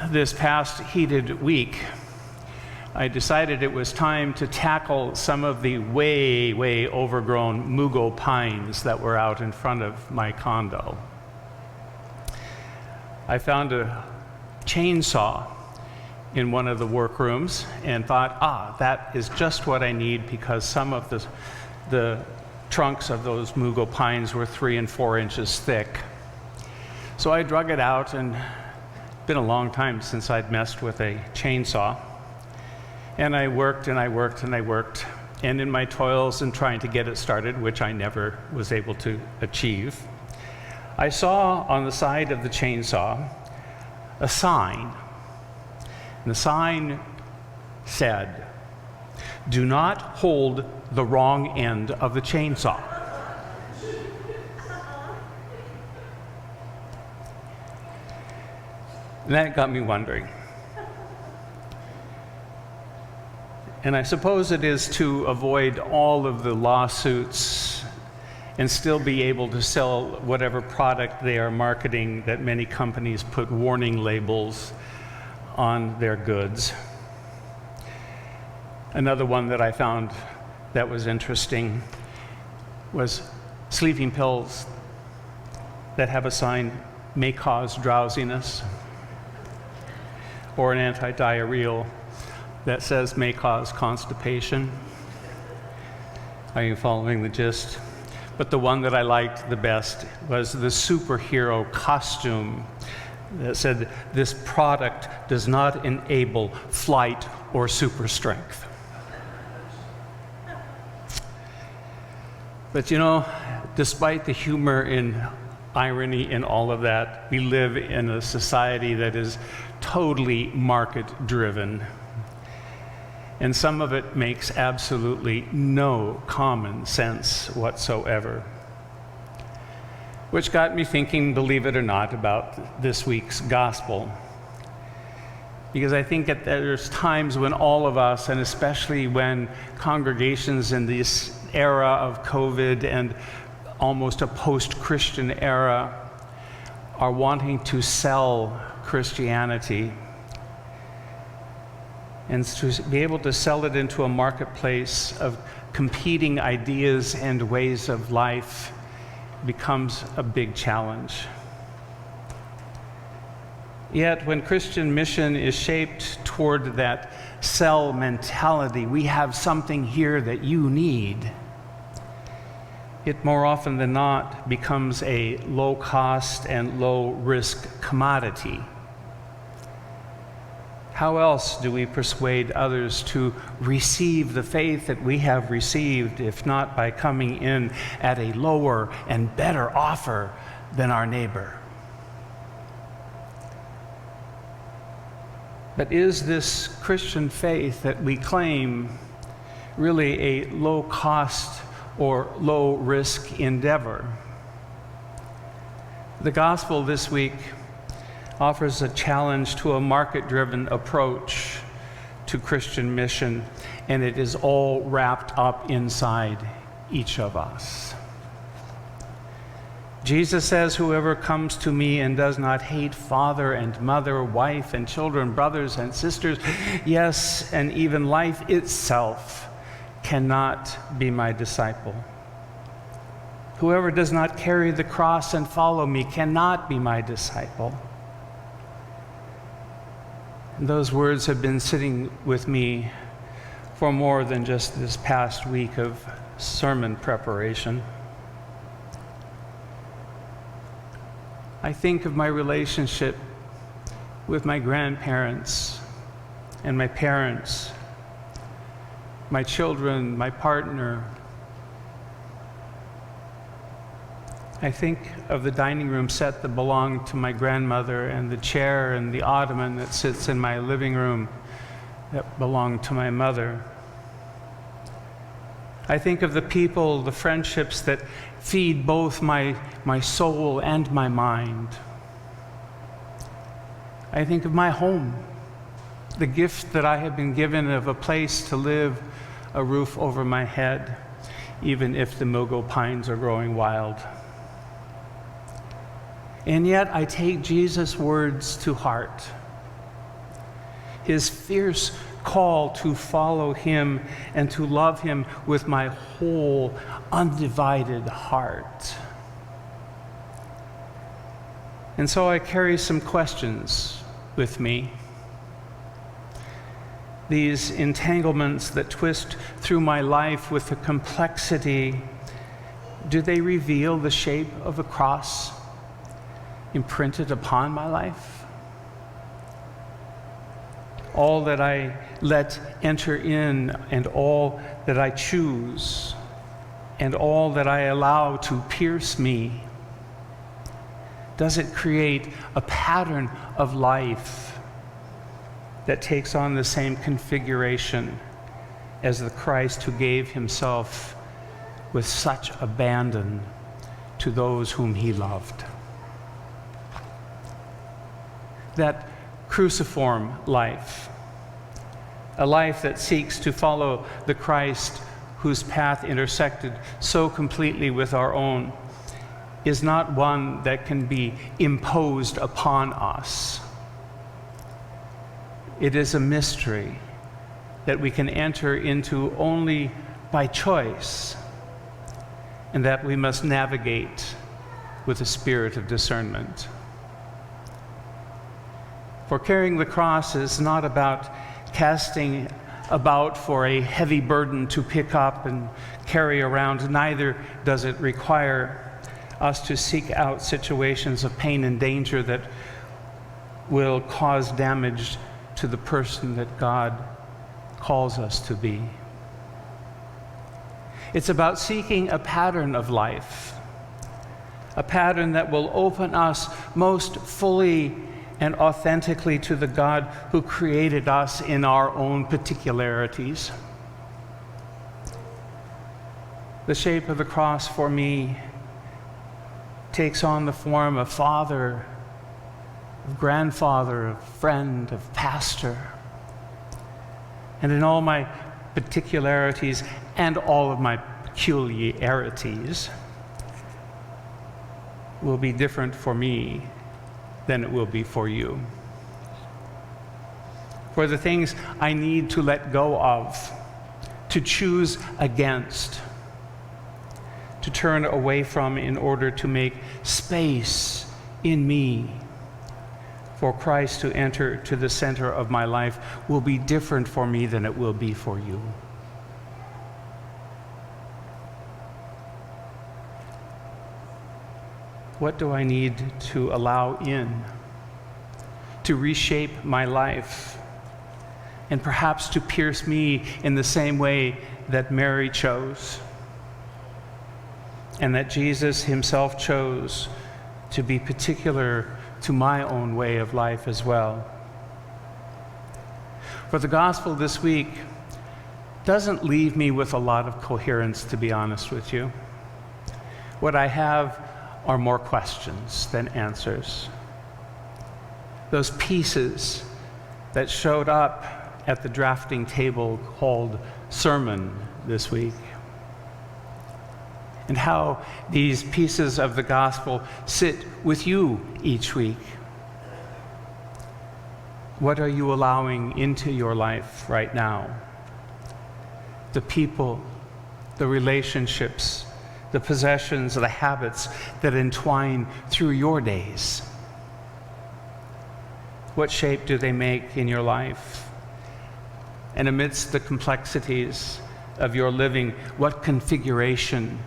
this past heated week, I decided it was time to tackle some of the way overgrown mugo pines that were out in front of my condo. I found a chainsaw in one of the workrooms and thought, that is just what I need, because some of the trunks of those mugo pines were 3 and 4 inches thick. So I drug it out, and it's been a long time since I'd messed with a chainsaw. And I worked and I worked and I worked. And in my toils in trying to get it started, which I never was able to achieve, I saw on the side of the chainsaw a sign. And the sign said, "Do not hold the wrong end of the chainsaw." And that got me wondering. And I suppose it is to avoid all of the lawsuits and still be able to sell whatever product they are marketing, that many companies put warning labels on their goods. Another one that I found that was interesting was sleeping pills that have a sign, "May cause drowsiness," or an anti-diarrheal that says, "May cause constipation." Are you following the gist? But the one that I liked the best was the superhero costume that said, "This product does not enable flight or super strength." But despite the humor and irony in all of that, we live in a society that is totally market-driven. And some of it makes absolutely no common sense whatsoever. Which got me thinking, believe it or not, about this week's gospel. Because I think that there's times when all of us, and especially when congregations in this era of COVID and almost a post-Christian era, are wanting to sell Christianity, and to be able to sell it into a marketplace of competing ideas and ways of life becomes a big challenge. Yet when Christian mission is shaped toward that sell mentality, we have something here that you need, it more often than not becomes a low-cost and low-risk commodity. How else do we persuade others to receive the faith that we have received, if not by coming in at a lower and better offer than our neighbor? But is this Christian faith that we claim really a low-cost or low-risk endeavor? The gospel this week offers a challenge to a market-driven approach to Christian mission, and it is all wrapped up inside each of us. Jesus says, "Whoever comes to me and does not hate father and mother, wife and children, brothers and sisters, yes, and even life itself, cannot be my disciple. Whoever does not carry the cross and follow me cannot be my disciple." And those words have been sitting with me for more than just this past week of sermon preparation. I think of my relationship with my grandparents and my parents, my children, my partner. I think of the dining room set that belonged to my grandmother, and the chair and the ottoman that sits in my living room that belonged to my mother. I think of the people, the friendships that feed both my soul and my mind. I think of my home, the gift that I have been given of a place to live, a roof over my head, even if the mugo pines are growing wild. And yet I take Jesus' words to heart. his fierce call to follow him and to love him with my whole undivided heart. And so I carry some questions with me. These entanglements that twist through my life with the complexity, do they reveal the shape of a cross imprinted upon my life? All that I let enter in, and all that I choose, and all that I allow to pierce me, does it create a pattern of life that takes on the same configuration as the Christ who gave himself with such abandon to those whom he loved? That cruciform life, a life that seeks to follow the Christ whose path intersected so completely with our own, is not one that can be imposed upon us. It is a mystery that we can enter into only by choice, and that we must navigate with a spirit of discernment. For carrying the cross is not about casting about for a heavy burden to pick up and carry around. Neither does it require us to seek out situations of pain and danger that will cause damage to the person that God calls us to be. It's about seeking a pattern of life, a pattern that will open us most fully and authentically to the God who created us in our own particularities. The shape of the cross for me takes on the form of father, of grandfather, of friend, of pastor. And in all my particularities and all of my peculiarities will be different for me than it will be for you. For the things I need to let go of, to choose against, to turn away from in order to make space in me for Christ to enter to the center of my life, will be different for me than it will be for you. What do I need to allow in to reshape my life, and perhaps to pierce me in the same way that Mary chose, and that Jesus himself chose to be particular to my own way of life as well? For the gospel this week doesn't leave me with a lot of coherence, to be honest with you. What I have are more questions than answers. Those pieces that showed up at the drafting table called sermon this week, and how these pieces of the gospel sit with you each week. What are you allowing into your life right now? The people, the relationships, the possessions, the habits that entwine through your days. What shape do they make in your life? And amidst the complexities of your living, what configuration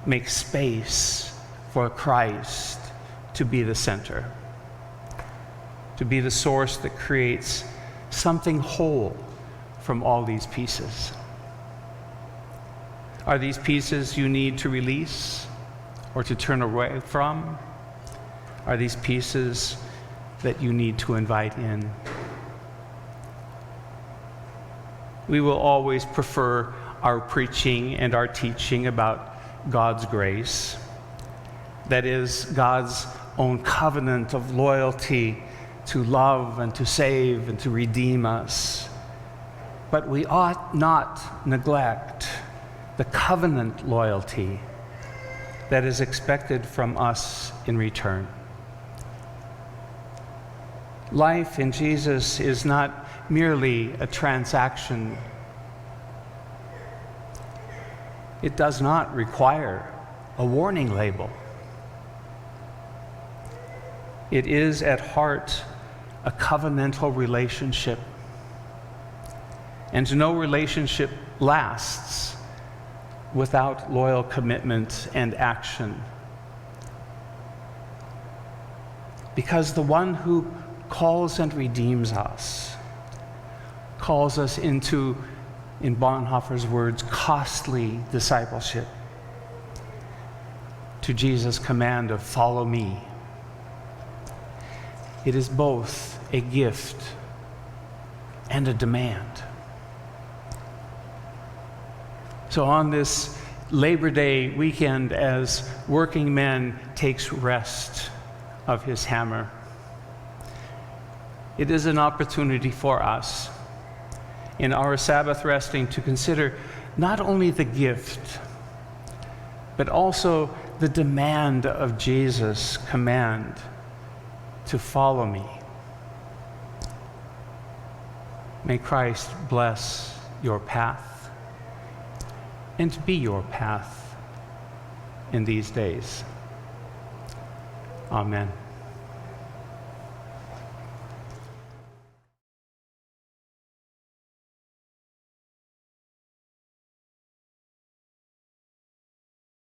makes space for Christ to be the center, to be the source that creates something whole from all these pieces? Are these pieces you need to release or to turn away from? Are these pieces that you need to invite in? We will always prefer our preaching and our teaching about God's grace, that is, God's own covenant of loyalty to love and to save and to redeem us. But we ought not neglect the covenant loyalty that is expected from us in return. Life in Jesus is not merely a transaction. It does not require a warning label. It is at heart a covenantal relationship. And no relationship lasts without loyal commitment and action. Because the one who calls and redeems us calls us into, in Bonhoeffer's words, costly discipleship, to Jesus' command of follow me. It is both a gift and a demand. So on this Labor Day weekend, as working men takes rest of his hammer, it is an opportunity for us in our Sabbath resting to consider not only the gift, but also the demand of Jesus' command to follow me. May Christ bless your path and be your path in these days. Amen.